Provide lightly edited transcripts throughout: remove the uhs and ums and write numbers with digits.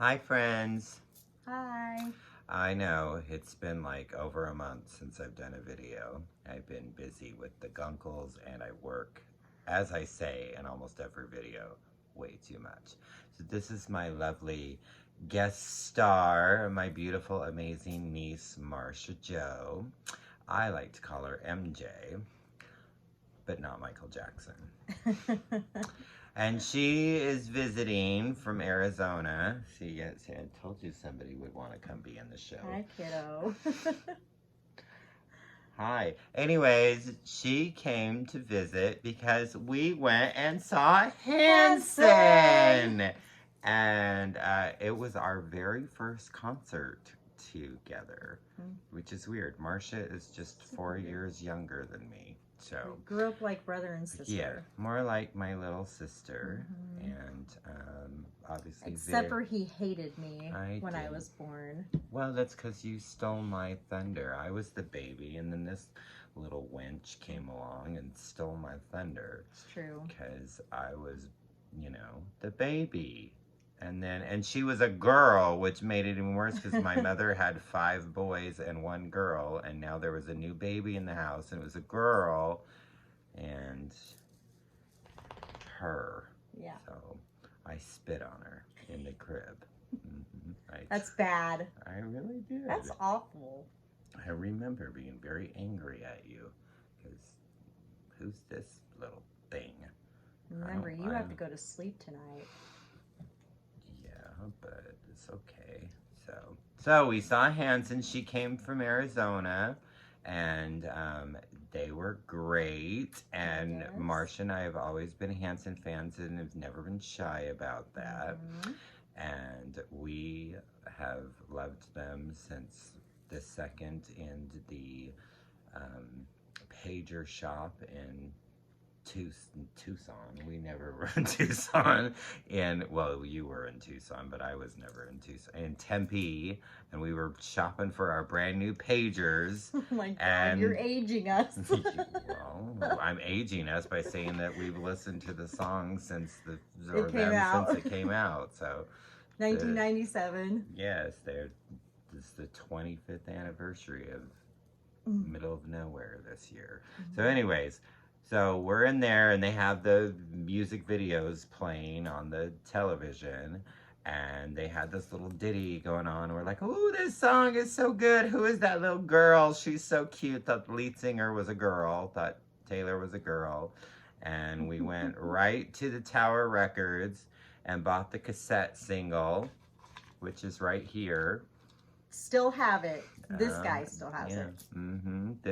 Hi, friends. Hi. I know it's been like over a month since I've done a video. I've been busy with the gunkles and I work, as I say in almost every video, way too much. So this is my lovely guest star, my beautiful, amazing niece, Marsha Jo. I like to call her MJ, but not Michael Jackson. And she is visiting from Arizona. See, I told you somebody would want to come be in the show. Hi, kiddo. Hi. Anyways, she came to visit because we went and saw Hanson. And it was our very first concert together, which is weird. Marsha is just 4 years younger than me. So we grew up like brother and sister. Yeah, more like my little sister. And obviously Except for he hated me when I was born. Well, that's because you stole my thunder. I was the baby, and then this little wench came along and stole my thunder. It's true. Because I was, the baby. And she was a girl, which made it even worse because my mother had 5 boys and 1 girl, and now there was a new baby in the house, and it was a girl, and her. Yeah. So I spit on her in the crib. That's bad. I really did. That's awful. I remember being very angry at you because who's this little thing? Remember, you have to go to sleep tonight. Yeah, but it's okay. So we saw Hanson. She came from Arizona, and they were great. And Yes. Marsha and I have always been Hanson fans and have never been shy about that. And we have loved them since the second in the pager shop in Tucson. We never were in Tucson. Well, you were in Tucson, but I was never in Tucson. In Tempe, and we were shopping for our brand new pagers. Oh my God, you're aging us. Well, I'm aging us by saying that we've listened to the song since it came out. So 1997. Yes, this is the 25th anniversary of Middle of Nowhere this year. So anyways, so we're in there and they have the music videos playing on the television, and they had this little ditty going on. We're like, oh, this song is so good. Who is that little girl? She's so cute. Thought the lead singer was a girl. Thought Taylor was a girl. And we went right to the Tower Records and bought the cassette single, which is right here. Still have it. This guy still has it.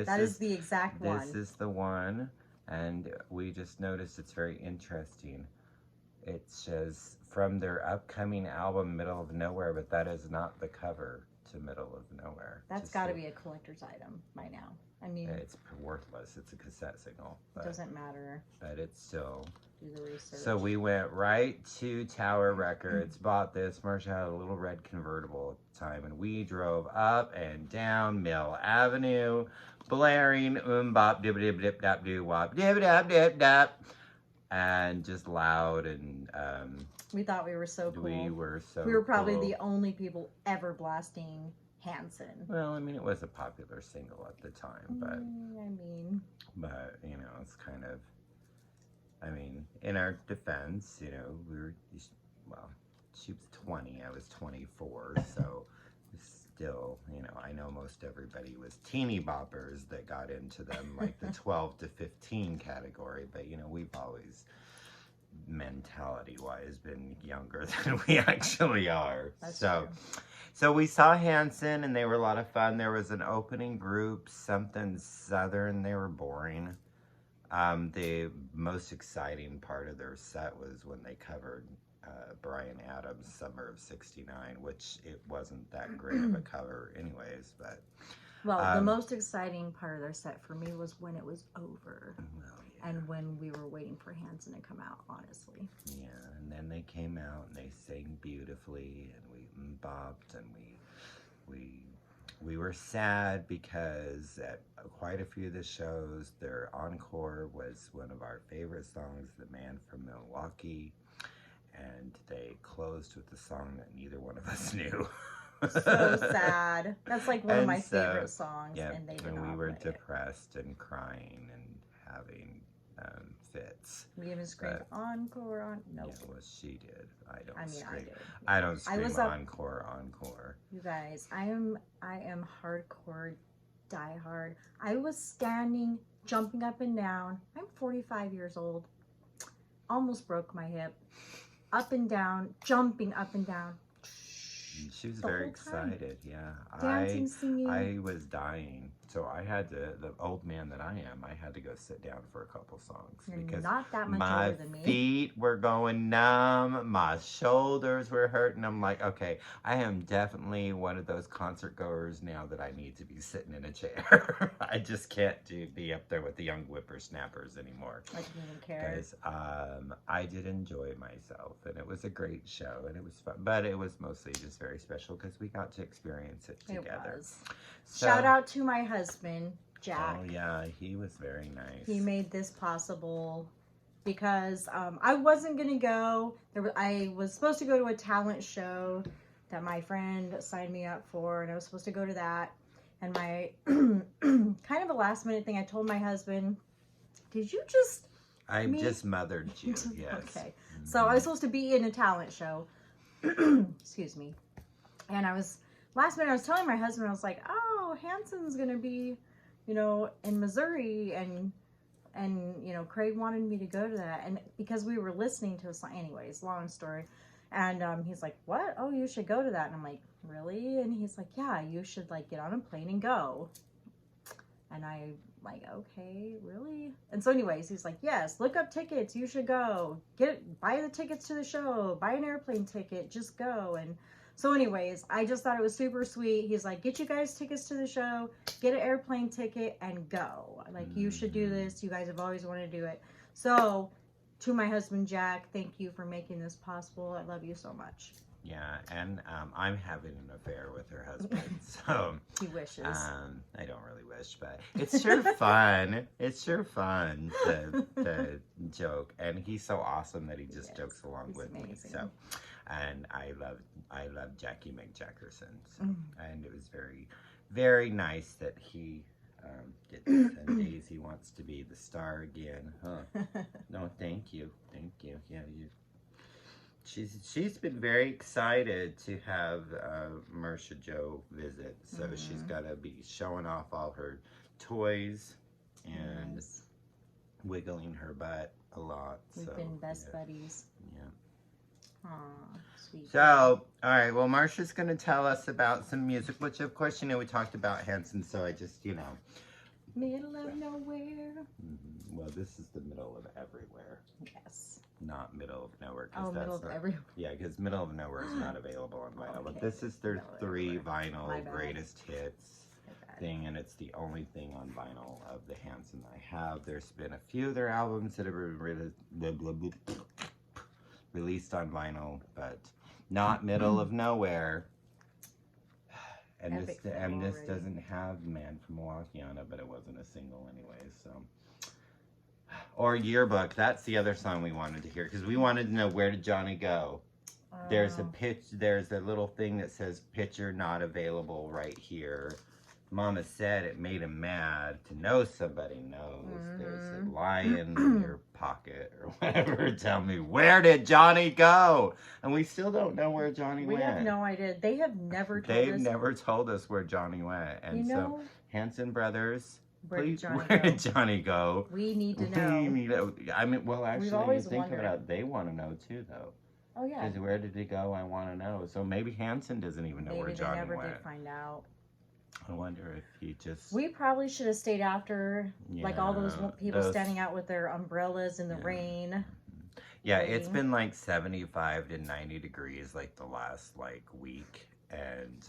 That is the exact one. This is the one. And we just noticed it's very interesting. It says from their upcoming album, Middle of Nowhere, but that is not the cover to Middle of Nowhere. That's got to be a collector's item by now. I mean, it's worthless. It's a cassette single. It doesn't matter. But it's still. Do the research. So we went right to Tower Records, bought this. Marsha had a little red convertible at the time, and we drove up and down Mill Avenue, blaring bop dib dib dip dap doo wop dib dap dip dap, and just loud and. We thought we were so cool. We were probably the only people ever blasting Hanson. Well, I mean, it was a popular single at the time, but but it's kind of. I mean, in our defense, we were, she was 20, I was 24, so still, I know most everybody was teeny boppers that got into them, like the 12 to 15 category, but, we've always, mentality-wise, been younger than we actually are. That's true. So we saw Hanson, and they were a lot of fun. There was an opening group, something Southern. They were boring. The most exciting part of their set was when they covered Bryan Adams' Summer of '69, which it wasn't that great of a cover anyways, but... Well, the most exciting part of their set for me was when it was over. And when we were waiting for Hanson to come out, honestly. Yeah, and then they came out and they sang beautifully, and we bopped, and we were sad because at quite a few of the shows, their encore was one of our favorite songs, The Man from Milwaukee. and they closed with a song that neither one of us knew. So sad. That's like one of And my so, favorite songs, yeah, and they did and not we were play it. depressed and crying and having fits. We even screamed encore on. No, Yeah, well, she did. I don't I mean scream. I did. I don't scream was up- encore. You guys, I am hardcore, diehard. I was standing, jumping up and down. I'm 45 years old. Almost broke my hip. Up and down, jumping up and down. She was The very whole time. excited. Yeah, Dancing, singing. I was dying, so I had to. The old man that I am, I had to go sit down for a couple songs You're because not that much my older than me. feet were going numb, my shoulders were hurting. I'm like, okay, I am definitely one of those concert goers now that I need to be sitting in a chair. I just can't be up there with the young whippersnappers anymore. I didn't even care. Because I did enjoy myself, and it was a great show, and it was fun, but it was mostly just very special because we got to experience it together. It was. So, Shout out to my husband, Jack. Oh yeah, he was very nice. He made this possible because I wasn't gonna go. I was supposed to go to a talent show that my friend signed me up for, and I was supposed to go to that. And my kind of a last minute thing, I told my husband, "Did you just?" I just mothered you. Yes. Okay. So I was supposed to be in a talent show. Excuse me. And last minute, I was telling my husband, I was like, oh, Hanson's going to be, in Missouri. And Craig wanted me to go to that. And because we were listening to a song, anyways, long story. And he's like, what? Oh, you should go to that. And I'm like, really? And he's like, yeah, you should get on a plane and go. And I like, okay, really? And so anyways, he's like, yes, look up tickets. You should go. Buy the tickets to the show. Buy an airplane ticket. Just go. And so anyways, I just thought it was super sweet. He's like, get you guys tickets to the show. Get an airplane ticket and go. Like, you should do this. You guys have always wanted to do it. So to my husband, Jack, thank you for making this possible. I love you so much. Yeah, and I'm having an affair with her husband, so he wishes. I don't really wish, but it's sure fun. It's sure fun to joke, and he's so awesome that he just jokes along with me. So, and I love Jackie McJackerson, so, and it was very, very nice that he gets and Daisy wants to be the star again, huh? No, thank you. Yeah, you. She's been very excited to have Marsha Jo visit, so she's got to be showing off all her toys and wiggling her butt a lot. We've been best buddies. Yeah. Aw, sweet. So, all right, well, Marsha's going to tell us about some music, which, of course, we talked about Hanson, so I just, Middle of nowhere. Well, this is the middle of everywhere. Yes. Not middle of nowhere. Oh, middle of everywhere. Yeah, because middle of nowhere is not available on vinyl. Okay. But this is their three vinyl My bad. greatest hits thing, and it's the only thing on vinyl of the Hanson I have. There's been a few of their albums that have been released on vinyl, but not middle of nowhere. And this doesn't have Man from Milwaukee on it, but it wasn't a single anyway, so. Or Yearbook, that's the other song we wanted to hear, because we wanted to know, where did Johnny go? There's a little thing that says picture not available right here. Mama said it made him mad to know somebody knows there's a lion in your pocket or whatever. Tell me, where did Johnny go? And we still don't know where Johnny went. We have no idea. They have never told us. They've never told us where Johnny went. And so, Hanson Brothers, where did Johnny go? We need to know. I mean, well, actually, you think about it, they want to know too, though. Oh, yeah. Because where did he go? I want to know. So maybe Hanson doesn't even know where Johnny went. Maybe they never did find out. I wonder if he just... We probably should have stayed after, like all those people standing out with their umbrellas in the rain. Yeah, it's been like 75 to 90 degrees like the last week, and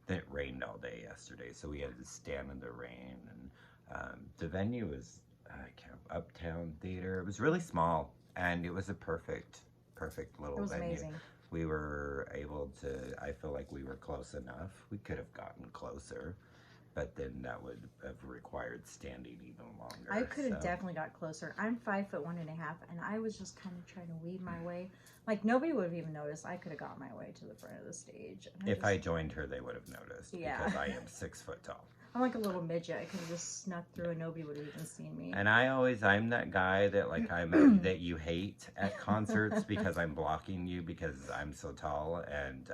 then it rained all day yesterday, so we had to stand in the rain. And the venue was Uptown Theater. It was really small, and it was a perfect little venue. It was amazing. We were able to, I feel like we were close enough. We could have gotten closer, but then that would have required standing even longer. I could have so. definitely got closer. I'm 5'1.5", and I was just kind of trying to weave my way. Like, nobody would have even noticed. I could have got my way to the front of the stage. If I joined her, they would have noticed. Yeah. Because I am 6 foot tall. I'm like a little midget. I could have just snuck through and nobody would have even seen me. And I'm that guy that like that you hate at concerts because I'm blocking you because I'm so tall, and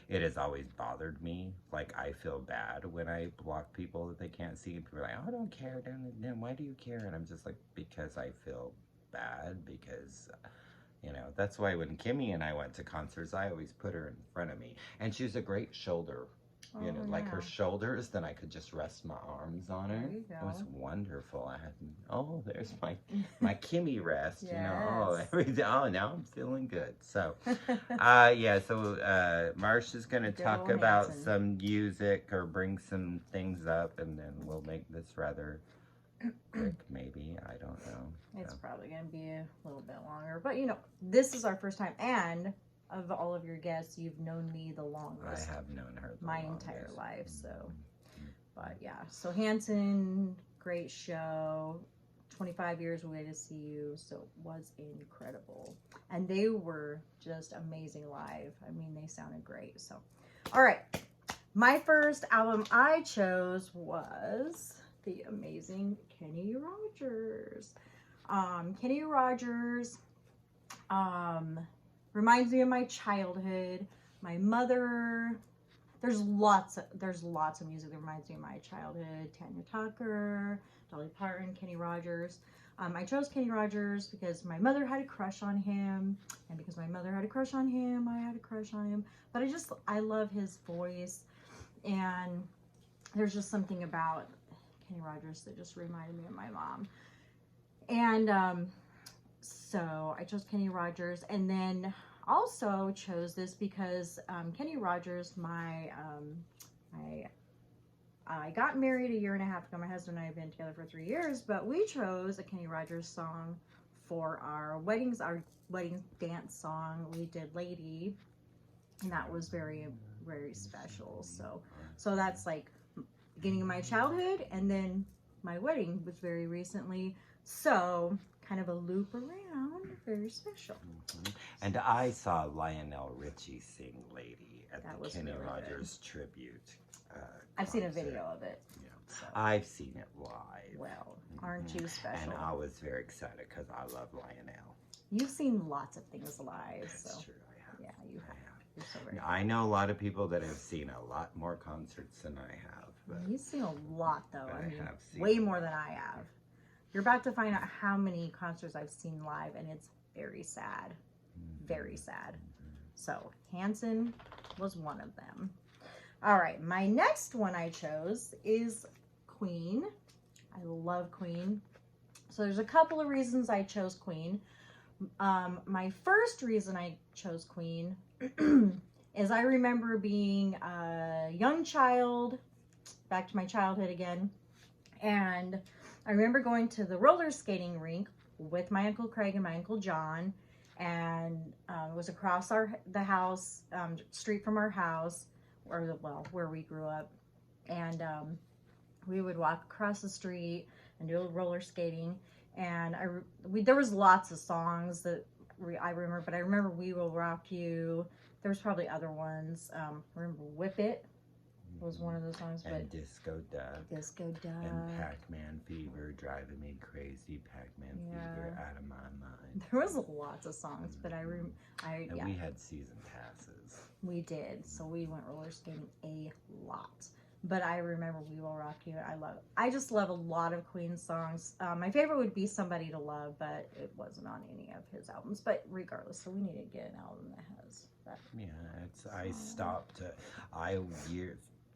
it has always bothered me. Like, I feel bad when I block people that they can't see, and people are like, "Oh, I don't care, then why do you care?" And I'm just like, because I feel bad, because you know, that's why when Kimmy and I went to concerts, I always put her in front of me, and she's a great shoulder. You know, like her shoulders, then I could just rest my arms on her. There you go. It was wonderful. I had, there's my Kimmy rest. Yes. You know, now I'm feeling good. So, so Marsha's gonna talk about Hanson. some music or bring some things up, and then we'll make this rather quick, maybe. I don't know. It's probably gonna be a little bit longer, but you know, this is our first time, and of all of your guests, you've known me the longest. I have known her my entire life. So, but yeah, so Hanson, great show. 25 years away to see you, so it was incredible, and they were just amazing live. I mean, they sounded great. So, all right, my first album I chose was the amazing Kenny Rogers. Kenny Rogers reminds me of my childhood. My mother. There's lots of music that reminds me of my childhood. Tanya Tucker, Dolly Parton, Kenny Rogers. I chose Kenny Rogers because my mother had a crush on him, and because my mother had a crush on him, I had a crush on him. But I love his voice, and there's just something about Kenny Rogers that just reminded me of my mom. And so I chose Kenny Rogers, and then also chose this because Kenny Rogers, I got married a year and a half ago. My husband and I have been together for 3 years, but we chose a Kenny Rogers song for our weddings, our wedding dance song. We did Lady, and that was very, very special. So that's like beginning of my childhood, and then my wedding was very recently. So kind of a loop around, very special. And I saw Lionel Richie sing Lady at That the was Kenny really Rogers tribute. I've seen a concert. video of it. Yeah. So. I've seen it live. Well, aren't you special? And I was very excited because I love Lionel. You've seen lots of things live. That's so. true, I have. Yeah, you have. You're so very I know a lot of people that have seen a lot more concerts than I have. But You've seen a lot, though. I mean, have seen way more than I have. You're about to find out how many concerts I've seen live, and it's very sad. Very sad. So, Hanson was one of them. All right, my next one I chose is Queen. I love Queen. So, there's a couple of reasons I chose Queen. My first reason I chose Queen is I remember being a young child, back to my childhood again, and I remember going to the roller skating rink with my Uncle Craig and my Uncle John, and it was across the house, street from our house, where we grew up, and we would walk across the street and do roller skating, and there was lots of songs that I remember, but I remember We Will Rock You. There was probably other ones. Remember Whip It was one of those songs, and Disco Duck. Disco Duck. And Pac-Man Fever, driving me crazy. Pac-Man Fever, out of my mind. There was lots of songs, but we had season passes. We did, so we went roller skating a lot. But I remember We Will Rock You. I just love a lot of Queen songs. My favorite would be Somebody to Love, but it wasn't on any of his albums. But regardless, so we need to get an album that has that. Yeah, I stopped.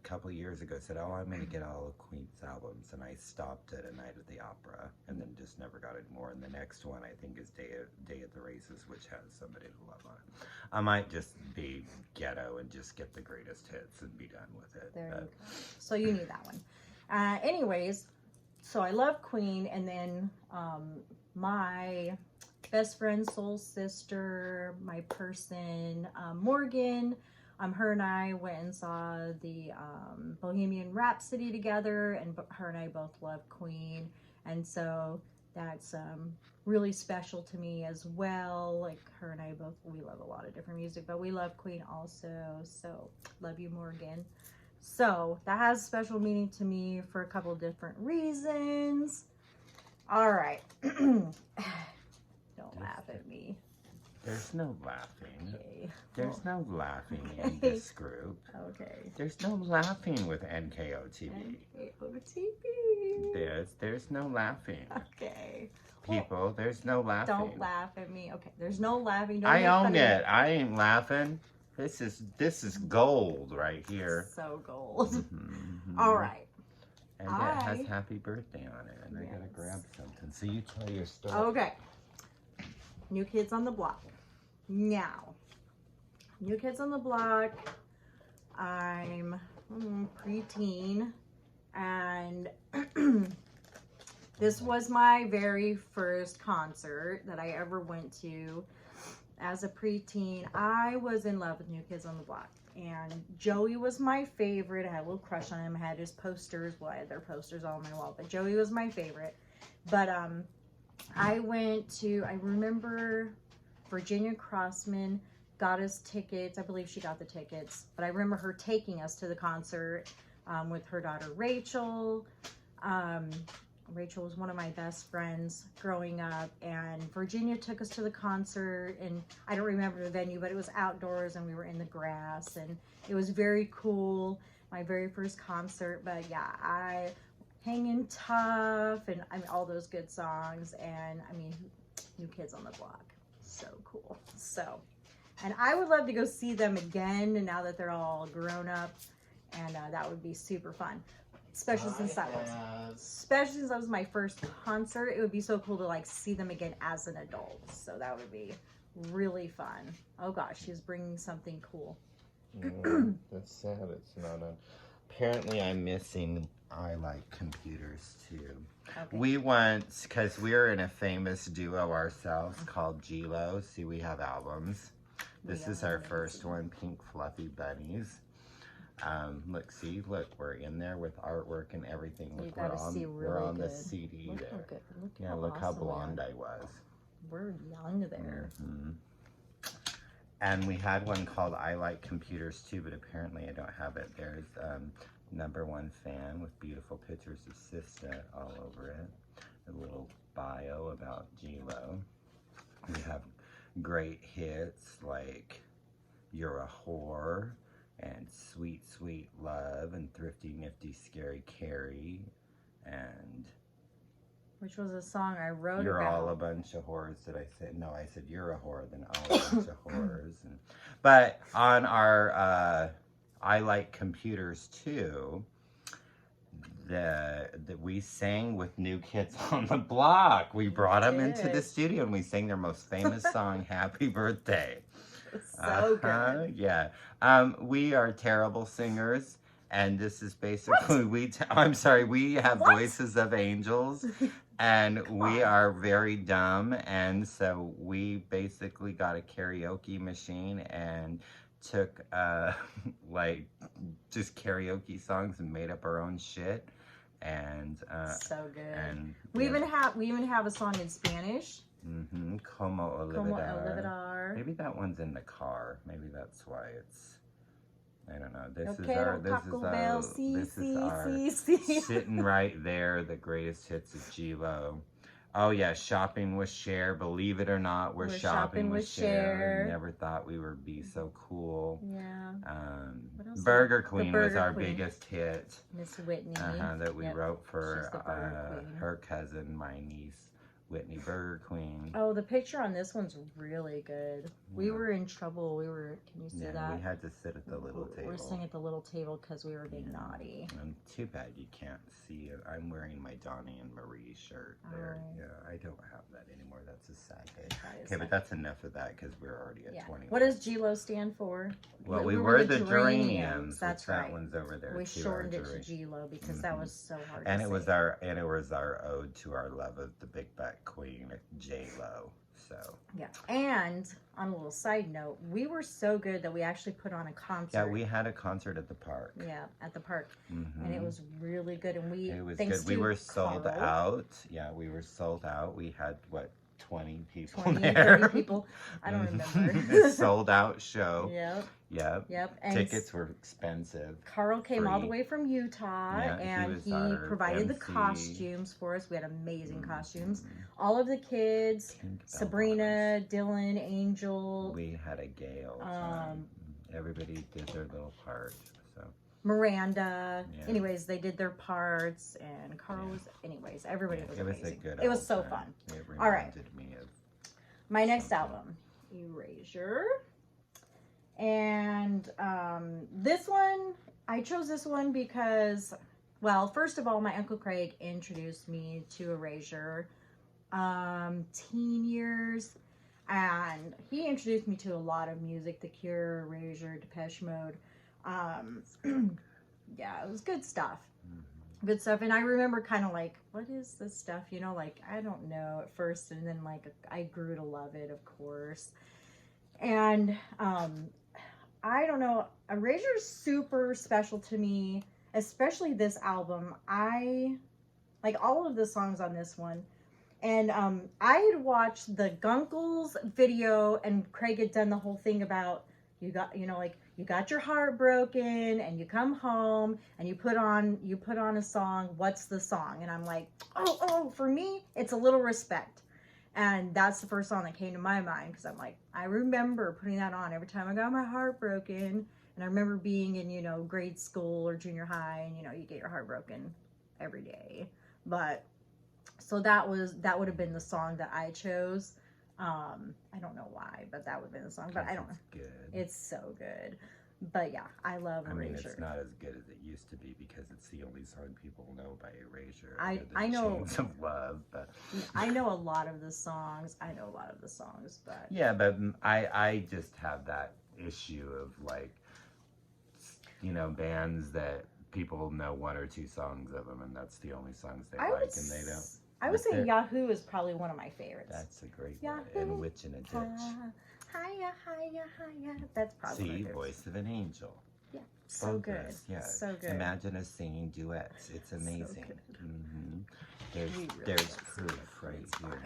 A couple years ago said, I'm going to get all of Queen's albums, and I stopped at A Night at the Opera, and then just never got any more. And the next one I think is Day at the Races, which has Somebody to Love on it. I might just be ghetto and just get the greatest hits and be done with it. There you go. So you need that one. Anyways, so I love Queen, and then my best friend, soul sister, my person, Morgan, Her and I went and saw the Bohemian Rhapsody together, and her and I both love Queen, and so that's really special to me as well. Like her and I both, we love a lot of different music, but we love Queen also. So love you, Morgan. So that has special meaning to me for a couple of different reasons. All right. Don't laugh at me. There's no laughing. Okay. There's no laughing in this group. Okay. There's no laughing with NKOTV. NKOTV. There's no laughing. Okay. People, there's no laughing. Don't laugh at me. Okay, there's no laughing. I own it. I ain't laughing. This is gold right here. So gold. Mm-hmm. All right. And it has happy birthday on it. And I gotta grab something. So you tell your story. Okay. New Kids on the Block. Now, New Kids on the Block. I'm preteen, and this was my very first concert that I ever went to as a preteen. I was in love with New Kids on the Block, and Joey was my favorite. I had a little crush on him. I had his posters. Well, I had their posters all on my wall, but Joey was my favorite. But I remember Virginia Crossman got us tickets. I believe she got the tickets, but I remember her taking us to the concert with her daughter Rachel. Rachel was one of my best friends growing up, and Virginia took us to the concert, and I don't remember the venue, but it was outdoors and we were in the grass, and it was very cool. My very first concert. But yeah, I Hanging Tough, and I mean all those good songs, and I mean New Kids on the Block, so cool. So, and I would love to go see them again, and now that they're all grown up, and that would be super fun. Especially since that was my first concert. It would be so cool to like see them again as an adult. So that would be really fun. Oh gosh, she's bringing something cool. That's sad. It's not on. Apparently, I'm missing I Like Computers too. Okay. We once, because we're in a famous duo ourselves called G-Lo. See, we have albums. This is our first one, Pink Fluffy Bunnies. Look, we're in there with artwork and everything. Look, we're on the CD there. Look how blonde I was. We're young there. Mm-hmm. And we had one called I Like Computers too, but apparently I don't have it. There's #1 fan with beautiful pictures of Sista all over it. A little bio about G-Lo. We have great hits like You're a Whore, and Sweet Sweet Love, and Thrifty Nifty Scary Carrie, and which was a song I wrote You're about. All a Bunch of Whores. Did I say? No, I said You're a Whore, then All a Bunch of Whores. But on our I Like Computers too, that we sang with New Kids on the Block. We brought them into the studio and we sang their most famous song, Happy Birthday. So good. Yeah. We are terrible singers, and this is basically we have voices of angels, and we are very dumb, and so we basically got a karaoke machine and took like just karaoke songs and made up our own shit, and so good. And we even have a song in Spanish. Mm-hmm. Como Olvidar. Maybe that one's in the car. Maybe that's why it's. I don't know. This is our sitting right there. The greatest hits of G-Lo. Oh yeah, shopping with Cher. Believe it or not, we're shopping with Cher. Never thought we would be so cool. Yeah. Burger Queen was our biggest hit. Miss Whitney. That we wrote for her cousin, my niece. Whitney, Burger Queen. Oh, the picture on this one's really good. We were in trouble. Can you see that? We had to sit at the little table. We're sitting at the little table because we were being naughty. And too bad you can't see it. I'm wearing my Donnie and Marie shirt there. Yeah, I don't have that anymore. That's a sad day. Okay, but that's enough of that because we're already at 21. What does G-Lo stand for? Well, we were the Geraniums. That's right. That one's over there. We shortened it to G-Lo because that was so hard and to say. It was our ode to our love of the big back queen, J-Lo. So Yeah. And on a little side note, we were so good that we actually put on a concert. yeah, we had a concert at the park. Yeah, at the park. Mm-hmm. And it was really good. And it was good. We were sold out. Yeah, we were sold out. We had, what, 20 people 20, there? 30 people. I don't remember. Sold out show. Yep. Yep. And tickets were expensive. Carl came all the way from Utah, Yeah, and he provided the costumes for us. We had amazing costumes. All of the kids, Sabrina, Dylan, Angel. We had a gay old time. Everybody did their little part. So Miranda. Yeah. Anyways, they did their parts, and Carl was. Anyways, everybody was amazing. It was a good. It was so time. fun. It reminded all right. me of my next album, Erasure. And this one, I chose this one because, well, first of all, my Uncle Craig introduced me to Erasure teen years. And he introduced me to a lot of music, The Cure, Erasure, Depeche Mode. Yeah, it was good stuff. Good stuff. And I remember kind of like, what is this stuff? You know, like, I don't know at first. And then, like, I grew to love it, of course. And I don't know, Erasure is super special to me, especially this album. I like all of the songs on this one. And I had watched the Gunkles video, and Craig had done the whole thing about you got your heart broken, and you come home and you put on a song. What's the song? And I'm like, oh, for me, it's A Little Respect. And that's the first song that came to my mind, because I'm like, I remember putting that on every time I got my heart broken. And I remember being in, grade school or junior high, and, you get your heart broken every day. But, so that would have been the song that I chose. I don't know why, but that would have been the song. But I don't know. It's good. It's so good. But yeah, I love Erasure. I mean, it's not as good as it used to be, because it's the only song people know by Erasure. I know Chains of Love, but I know a lot of the songs. But yeah, but I just have that issue of, like, bands that people know one or two songs of them, and that's the only songs they like, and they don't. I would say Yahoo is probably one of my favorites. That's a great Yahoo, one. And Witch in a Ditch. Hiya, hiya, hiya. That's probably See, Voice of an Angel. Yeah, so good. Yeah. So good. Imagine us singing duets. It's amazing. So There's proof right here.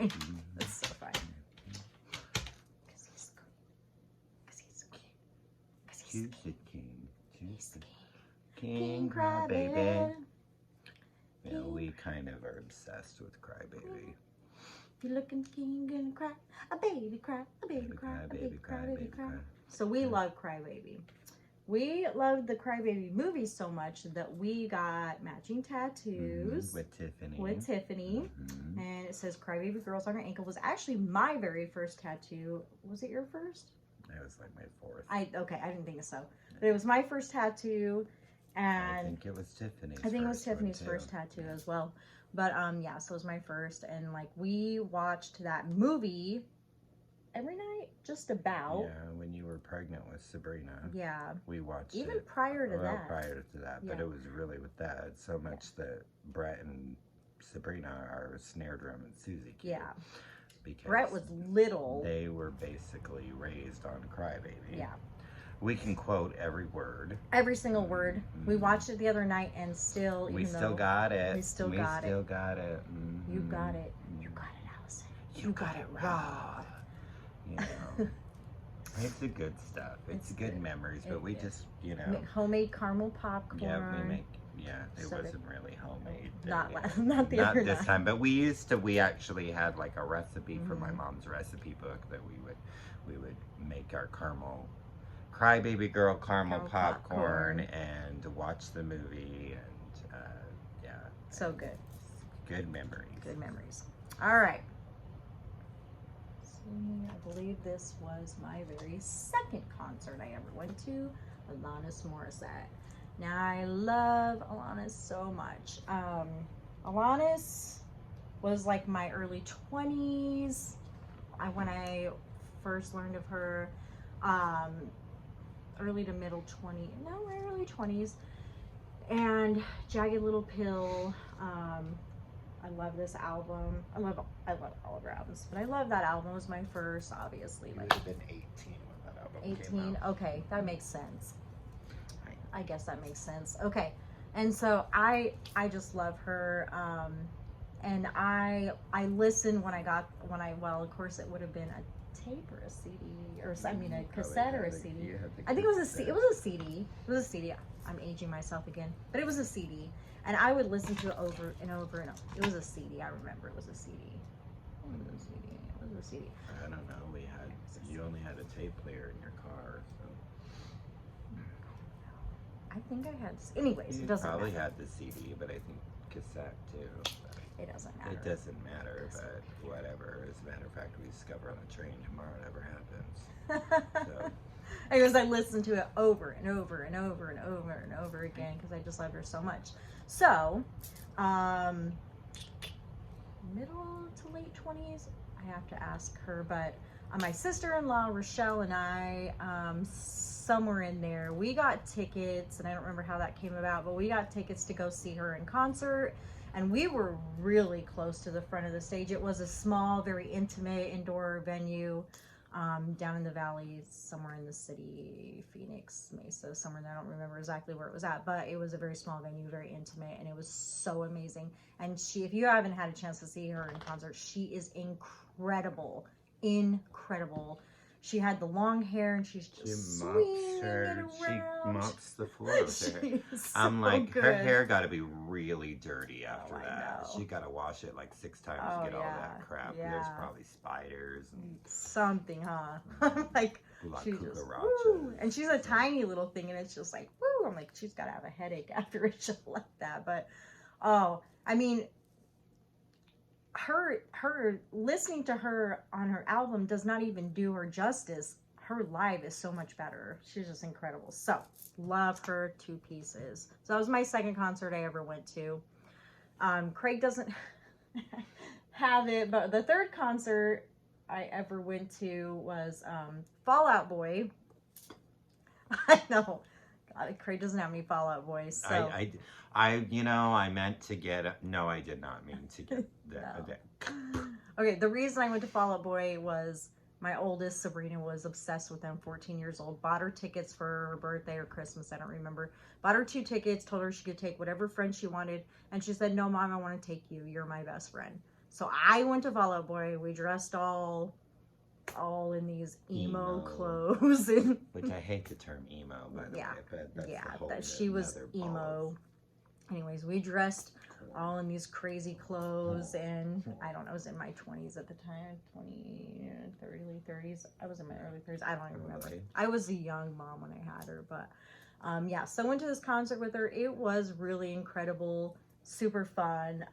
It's so fine. Because he's the king. He's the king, crybaby. Yeah, we kind of are obsessed with Crybaby. You're looking king and cry, a baby cry, a baby cry, a baby cry, a baby cry. So we love Crybaby. We loved the Crybaby movie so much that we got matching tattoos with Tiffany. And it says Crybaby Girls on her ankle. Was actually my very first tattoo. Was it your first? It was like my fourth. I didn't think so. But it was my first tattoo. And I think it was Tiffany's. I think it was Tiffany's first tattoo as well. But yeah, so it was my first, and like we watched that movie every night, just about. Yeah, when you were pregnant with Sabrina. Yeah. We watched even it. prior to that. Prior to that, but it was really with that so much that Brett and Sabrina are snare drum and Susie Q. Yeah. Because Brett was little. They were basically raised on Crybaby. Yeah. We can quote every word. Every single word. We watched it the other night, and still, we still got it. We still got it. You got it. You got it, Allison. You got it, Rob. It's the good stuff. It's good memories, but we just, Make homemade caramel popcorn. Yeah, we make. Yeah, it wasn't really homemade. Not the other this night. time, but we actually had like a recipe from my mom's recipe book that we would make our Crybaby Girl caramel popcorn and watch the movie, and so good. Good memories. Good memories. All right. See, I believe this was my very second concert I ever went to, Alanis Morissette. Now I love Alanis so much. Alanis was like my early 20s when I first learned of her. Early to middle 20s, no, my early 20s, and Jagged Little Pill, I love this album. I love all of her albums, but I love that album. It was my first, obviously. You Like would have been 18 when that album came 18. out. Okay, that makes sense. I guess that makes sense. Okay, and so I just love her. And I listened well, of course it would have been a tape or a CD or I mean a cassette or a CD. I think it was it was a CD. It was a CD. I'm aging myself again, but it was a CD, and I would listen to it over and over and over. It was a CD. I remember it was a CD. It was a CD. It was a CD. I don't know. You only had a tape player in your car, so. I think I had. Anyways, it doesn't probably matter. had the CD, but I think cassette too. It doesn't matter. It doesn't matter, but whatever. As a matter of fact, we discover on the train tomorrow it never happens. So. Anyways, I listened to it over and over and over and over and over again because I just love her so much. So, middle to late 20s, I have to ask her, but my sister-in-law Rochelle and I, somewhere in there, we got tickets, and I don't remember how that came about, but we got tickets to go see her in concert, and we were really close to the front of the stage. It was a small, very intimate indoor venue down in the valley, somewhere in the city, Phoenix, Mesa, somewhere. I don't remember exactly where it was at, but it was a very small venue, very intimate, and it was so amazing. And if you haven't had a chance to see her in concert, she is incredible. She had the long hair, and she's just swinging it around. She mops the floor with her. I'm so like, good. her hair got to be really dirty after I that. know. She got to wash it like 6 times Oh, to get all yeah, that crap. yeah. There's probably spiders and something, huh? I'm like, La she just, cucarachas. woo. And she's a tiny little thing, and it's just like, woo. I'm like, she's got to have a headache after a show like that. But, oh, I mean, her listening to her on her album does not even do her justice. Her live is so much better. She's just incredible. So, love her to pieces. So that was my second concert I ever went to. Craig doesn't have it, but the third concert I ever went to was Fall Out Boy. I know. God, Craig doesn't have any Fall Out Boys. So. I meant to get. No, I did not mean to get that. No. Okay, the reason I went to Fall Out Boy was my oldest, Sabrina, was obsessed with them, 14 years old. Bought her tickets for her birthday or Christmas, I don't remember. Bought her 2 tickets, told her she could take whatever friend she wanted. And she said, no, Mom, I want to take you. You're my best friend. So I went to Fall Out Boy. We dressed all in these emo clothes. And which I hate the term emo, by the way. But that's the whole that she was emo. Anyways, we dressed all in these crazy clothes, and I don't know, I was in my 20s at the time, early 30s. I was in my early 30s. I don't even remember. I was a young mom when I had her, but yeah, so I went to this concert with her. It was really incredible, super fun.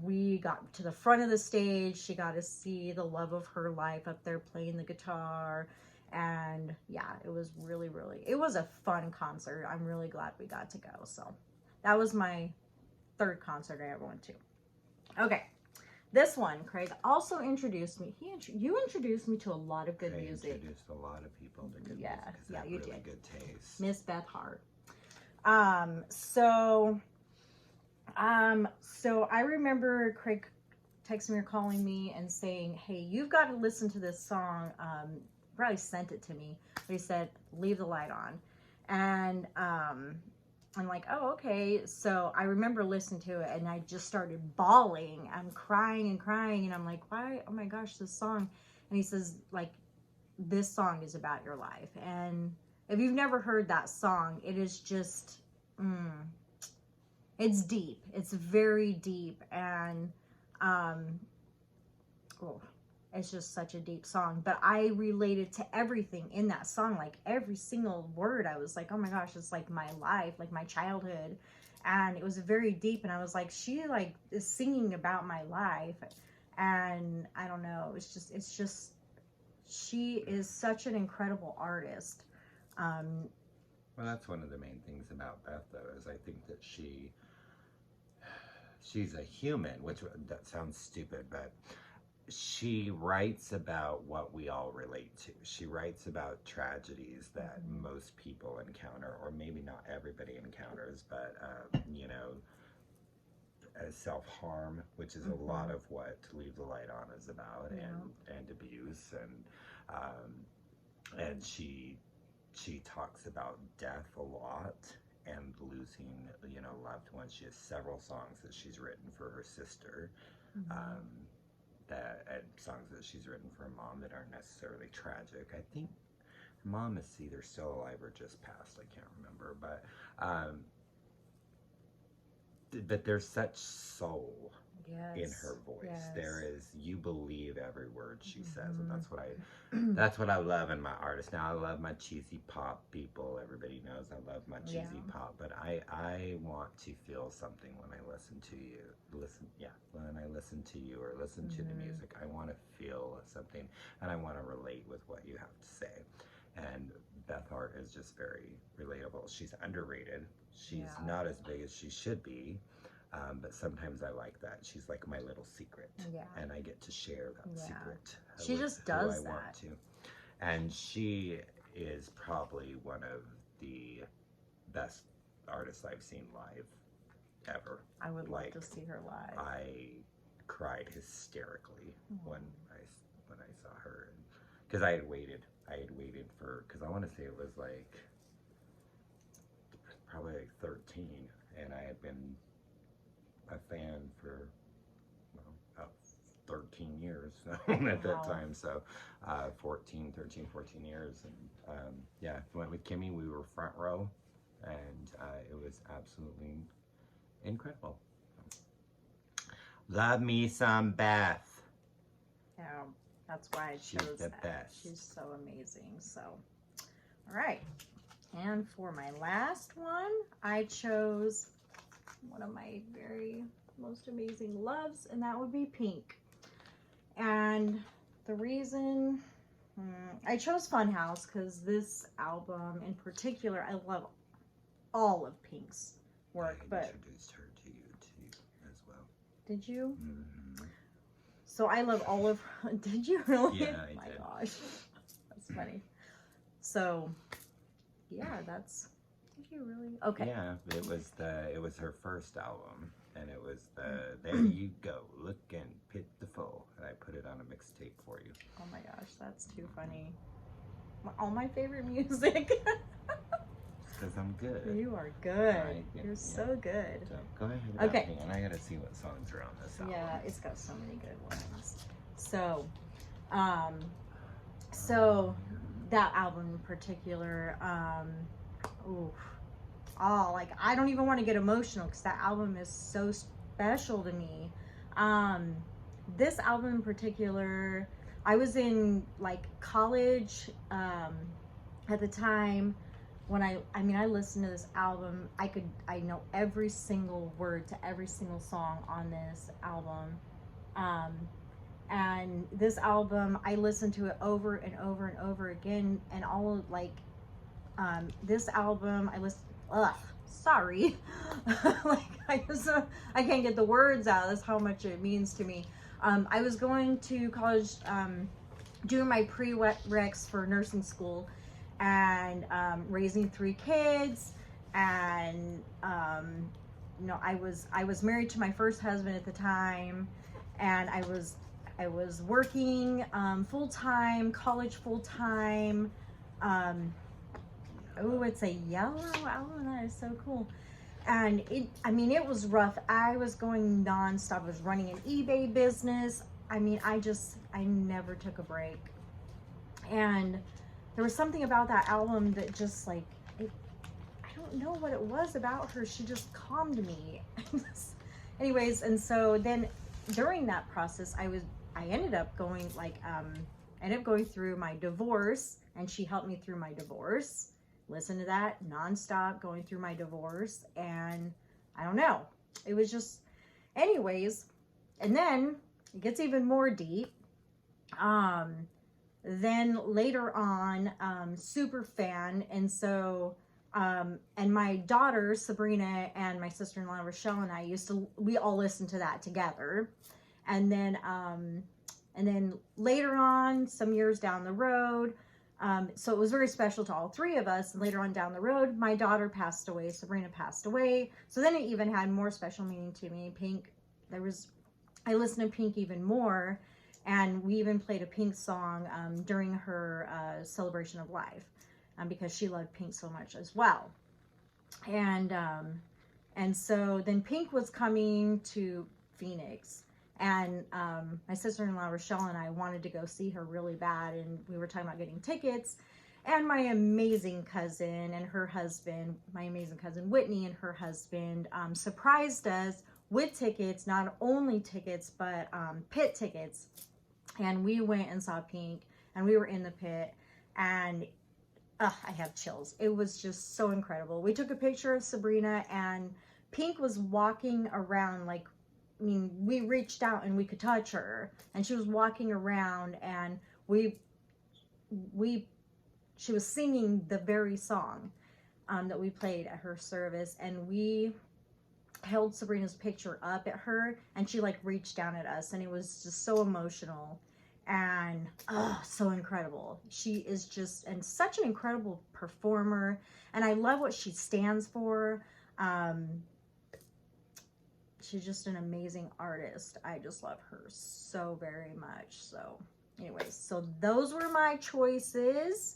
We got to the front of the stage. She got to see the love of her life up there playing the guitar. And yeah, it was really, it was a fun concert. I'm really glad we got to go. So that was my third concert I ever went to. Okay, this one, Craig also introduced me. You introduced me to a lot of good music. Introduced a lot of people to good music. Yeah, you really did. Good taste. Miss Beth Hart. So I remember Craig texting me or calling me and saying, "Hey, you've got to listen to this song." Probably sent it to me, but he said, "Leave the light on," and I'm like, oh, okay. So I remember listening to it, and I just started bawling. I'm crying, and I'm like, why? Oh my gosh, this song. And he says, like, this song is about your life. And if you've never heard that song, it is just, it's deep. It's very deep, and it's just such a deep song. But I related to everything in that song, like every single word. I was like, oh my gosh, it's like my life, like my childhood. And it was very deep, and I was like, she like is singing about my life. And I don't know, it's just she is such an incredible artist. Well, that's one of the main things about Beth, though, is I think that she's a human, which that sounds stupid, but she writes about what we all relate to. She writes about tragedies that most people encounter, or maybe not everybody encounters, but as self-harm, which is a lot of what Leave the Light On is about, and abuse, and she talks about death a lot and losing, you know, loved ones. She has several songs that she's written for her sister, and songs that she's written for her mom that aren't necessarily tragic. I think her mom is either still alive or just passed. I can't remember, but there's such soul in her voice. There is, you believe every word she says, and that's what I love in my artists. Now I love my cheesy pop people. Everybody knows I love my cheesy pop, but I want to feel something when I listen to you. When I listen to you or listen to the music, I want to feel something, and I want to relate with what you have to say. And Beth Hart is just very relatable. She's underrated. She's not as big as she should be, but sometimes I like that. She's like my little secret, and I get to share that secret. She just does that. Want to. And she is probably one of the best artists I've seen live ever. I would like to see her live. I cried hysterically when I saw her, because I had waited for, because I want to say it was like probably like 13, and I had been a fan for about 13 years at that time, so 13, 14 years, and went with Kimmy. We were front row, and it was absolutely incredible. Love me some Beth. Yeah, that's why I chose She's the that. best. She's so amazing. So, all right. And for my last one, I chose one of my very most amazing loves, and that would be Pink. And the reason I chose Funhouse, because this album in particular, I love all of Pink's work. I introduced her to you too, as well. Did you? So I love all of her. Did you really? Yeah, I did. My did. gosh, that's funny. So, yeah, that's. Did you really? Okay. Yeah, it was her first album, and it was There You Go, Looking Pitiful, and I put it on a mixtape for you. Oh my gosh, that's too funny. All my favorite music. Because I'm good. You are good. You're so good. So go ahead. Okay. And I gotta see what songs are on this album. Yeah, it's got so many good ones. So that album in particular, like I don't even want to get emotional because that album is so special to me. This album in particular, I was in like college at the time. When I listened to this album, I know every single word to every single song on this album. And this album, I listened to it over and over and over again, and all like, this album, I listened, sorry. Like, I can't get the words out. That's how much it means to me. I was going to college, doing my prereqs for nursing school, and raising 3 kids, and I was married to my first husband at the time, and I was working full-time, college full-time. It's a yellow album. That is so cool. And it was rough. I was going nonstop. I was running an eBay business. I never took a break. And there was something about that album that just like, I don't know what it was about her. She just calmed me. Anyways, and so then during that process, I ended up going through my divorce, and she helped me through my divorce. Listen to that nonstop, going through my divorce, and I don't know. It was just, anyways, and then it gets even more deep. Then later on, super fan, and so, and my daughter Sabrina and my sister-in-law Rochelle and I we all listened to that together, and then later on, some years down the road, So it was very special to all three of us. And later on down the road, my daughter passed away. Sabrina passed away. So then it even had more special meaning to me. Pink, I listened to Pink even more. And we even played a Pink song during her celebration of life because she loved Pink so much as well. And so then Pink was coming to Phoenix. And my sister-in-law, Rochelle, and I wanted to go see her really bad. And we were talking about getting tickets. And my amazing cousin and her husband, my amazing cousin Whitney and her husband, surprised us with tickets, not only tickets, but pit tickets. And we went and saw Pink. And we were in the pit. And I have chills. It was just so incredible. We took a picture of Sabrina, and Pink was walking around like, I mean, we reached out and we could touch her, and she was walking around, and she was singing the very song that we played at her service, and we held Sabrina's picture up at her, and she like reached down at us, and it was just so emotional and so incredible. She is just such an incredible performer, and I love what she stands for. She's just an amazing artist. I just love her so very much. So anyways, so those were my choices.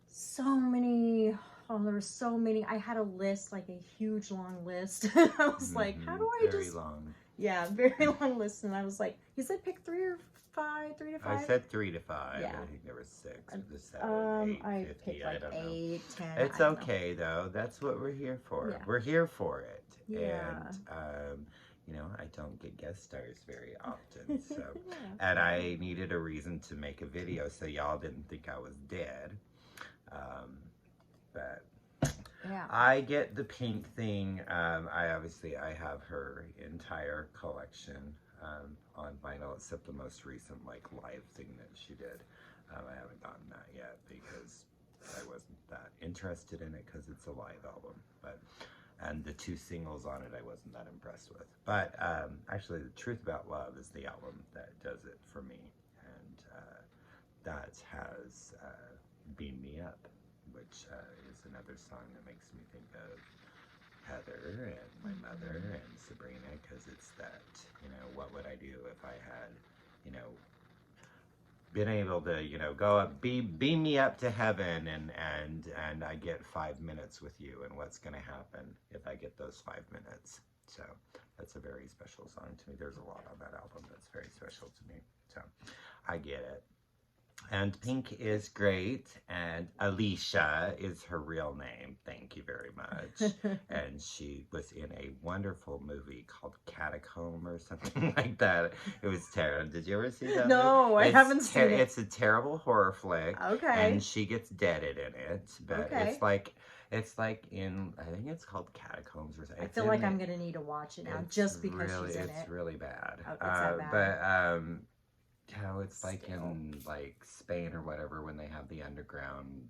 So many. Oh, there were so many. I had a list, like a huge long list. I was like, how do I very long. Yeah, very long list. And I was like, you said pick 3 or 5, 3 to 5? I said 3 to 5. Yeah. I think there were 6 or 7, 8, I 50. picked like 8, 10. It's okay though. That's what we're here for. Yeah. We're here for it. Yeah. And you know, I don't get guest stars very often. So yeah. And I needed a reason to make a video so y'all didn't think I was dead. But yeah. I get the Pink thing. I have her entire collection on vinyl, except the most recent like live thing that she did. I haven't gotten that yet because I wasn't that interested in it because it's a live album. And the 2 singles on it I wasn't that impressed with. But actually, The Truth About Love is the album that does it for me, and that has Beam Me Up, which is another song that makes me think of Heather and my mother and Sabrina, because it's that, you know, what would I do if I had, you know, been able to, you know, go up, beam me up to heaven, and I get 5 minutes with you, and what's going to happen if I get those 5 minutes. So that's a very special song to me. There's a lot on that album that's very special to me. So I get it. And Pink is great, and Alicia is her real name. Thank you very much. And she was in a wonderful movie called Catacomb or something like that. It was terrible. Did you ever see that? No, I haven't seen it. It's a terrible horror flick. Okay. And she gets deaded in it, but okay. It's like in, I think it's called Catacombs or something. I feel like I'm gonna need to watch it now just because she's in it. It's really bad. Oh, it's that bad. But how it's like in like Spain or whatever, when they have the underground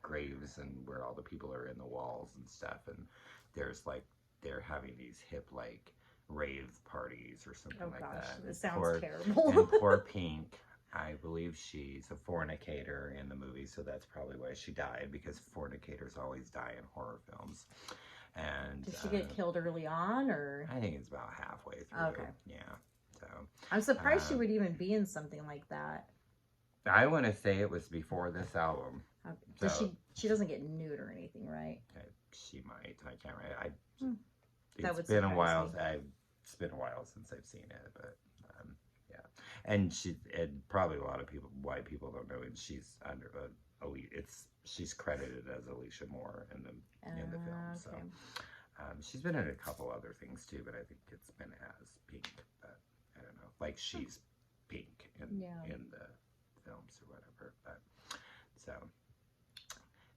graves and where all the people are in the walls and stuff, and there's like they're having these hip like rave parties or something like that. It sounds terrible. And poor Pink, I believe she's a fornicator in the movie, so that's probably why she died, because fornicators always die in horror films. And did she get killed early on, or? I think it's about halfway through. Okay. Yeah. So I'm surprised she would even be in something like that. I want to say it was before this album. Okay. So she doesn't get nude or anything, right? She might. I can't remember. It's been a while since I've seen it, but yeah. And probably a lot of people, white people don't know, and she's under she's credited as Alicia Moore in the film. Okay. So she's been in a couple other things too, but I think it's been as Pink. But I don't know, like she's Pink in the films or whatever. But so,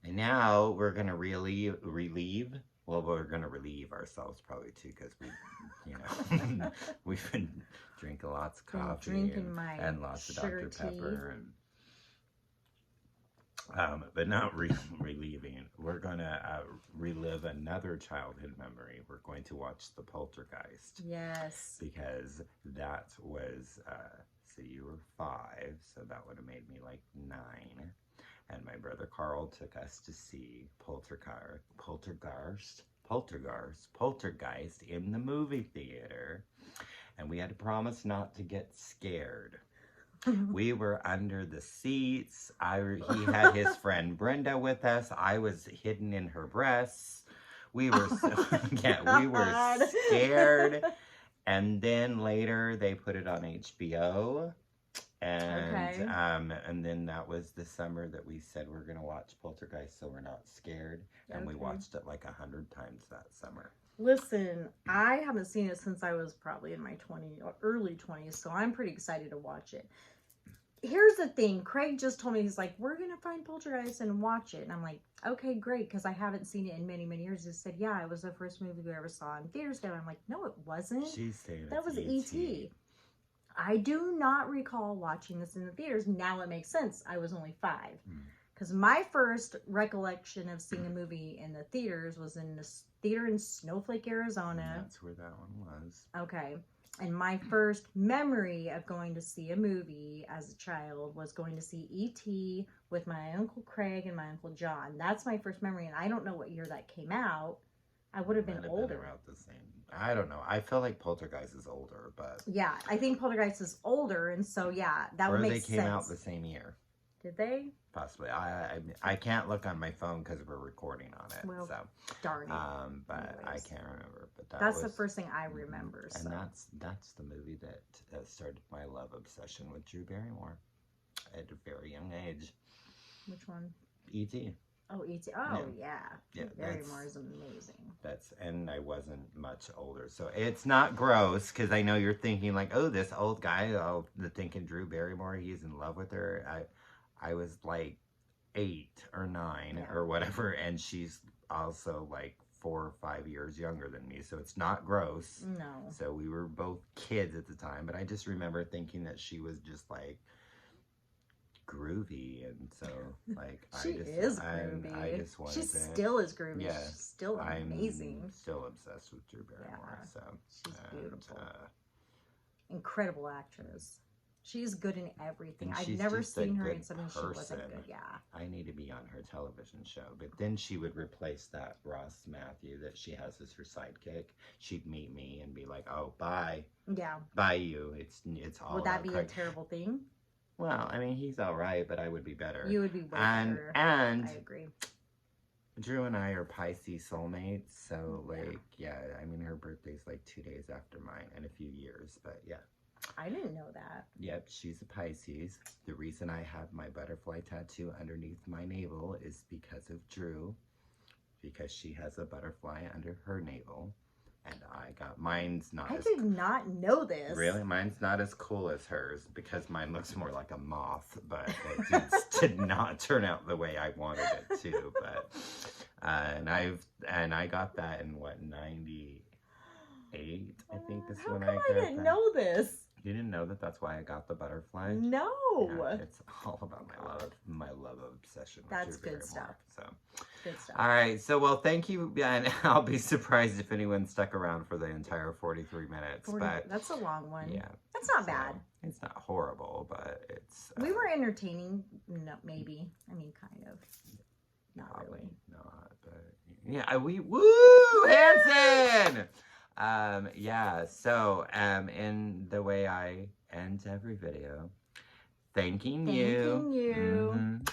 and now we're gonna relieve. Well, we're gonna relieve ourselves probably too, because we, you know, we've been drinking lots of coffee and lots of Dr. Pepper, and but not relieving. We're gonna relive another childhood memory. We're going to watch The Poltergeist. Yes. Because that was so you were 5, so that would have made me like 9. And my brother Carl took us to see Poltergeist in the movie theater. And we had to promise not to get scared. We were under the seats. He had his friend Brenda with us. I was hidden in her breasts. We were we were scared. And then later they put it on HBO. And then that was the summer that we said we're gonna watch Poltergeist, so we're not scared. And we watched it like 100 times that summer. Listen, I haven't seen it since I was probably in my early 20s, so I'm pretty excited to watch it. Here's the thing. Craig just told me, he's like, we're going to find Poltergeist and watch it. And I'm like, okay, great, because I haven't seen it in many, many years. He said, yeah, it was the first movie we ever saw in theaters together. I'm like, no, it wasn't. She's saying that was E.T. I do not recall watching this in the theaters. Now it makes sense. I was only 5. Because my first recollection of seeing a movie in the theaters was in the theater in Snowflake, Arizona. And that's where that one was. Okay. And my first memory of going to see a movie as a child was going to see E.T. with my Uncle Craig and my Uncle John. That's my first memory, and I don't know what year that came out. I would have been older. Been around the same. I don't know. I feel like Poltergeist is older, but... Yeah, I think Poltergeist is older, and so, yeah, that would make sense. Or they came out the same year. Did they? Possibly. I can't look on my phone because we're recording on it. Well, so darn it. But anyways. I can't remember. But that's the first thing I remember. And that's the movie that started my love obsession with Drew Barrymore at a very young age. Which one? E.T. Oh, E.T. Oh, yeah. Barrymore is amazing. And I wasn't much older, so it's not gross, because I know you're thinking like, oh, this old guy, thinking Drew Barrymore, he's in love with her. I was like 8 or 9 or whatever, and she's also like 4 or 5 years younger than me, so it's not gross. No. So we were both kids at the time, but I just remember thinking that she was just like groovy, and so like she is groovy. I just wanted she still is groovy. Yeah, she's still amazing. I'm still obsessed with Drew Barrymore. Yeah, so she's beautiful. Incredible actress. She's good in everything. I've never seen her in something she wasn't good. Yeah. I need to be on her television show. But then she would replace that Ross Matthew that she has as her sidekick. She'd meet me and be like, "Oh, bye." Yeah. Bye you. It's all. Would that be a terrible thing? Well, I mean, he's all right, but I would be better. You would be better. And I agree. Drew and I are Pisces soulmates, so I mean, her birthday's like 2 days after mine in a few years, but yeah. I didn't know that. Yep, she's a Pisces. The reason I have my butterfly tattoo underneath my navel is because of Drew, because she has a butterfly under her navel, and mine's not. I did not know this. Really? Mine's not as cool as hers, because mine looks more like a moth, but it just did not turn out the way I wanted it to. But and I got that in 98, I think is when I got that. I didn't know this. You didn't know that that's why I got the butterfly? No. Yeah, it's all about my love obsession with That's Drew good Barrymore. stuff. So. Good stuff. All right. So, well, thank you. And I'll be surprised if anyone stuck around for the entire 43 minutes. But that's a long one. Yeah. That's not bad. It's not horrible, but it's... we were entertaining. No, maybe. I mean, kind of. Not really. Not, but... Yeah, Woo! Hanson! So, in the way I end every video, thanking you. Mm-hmm.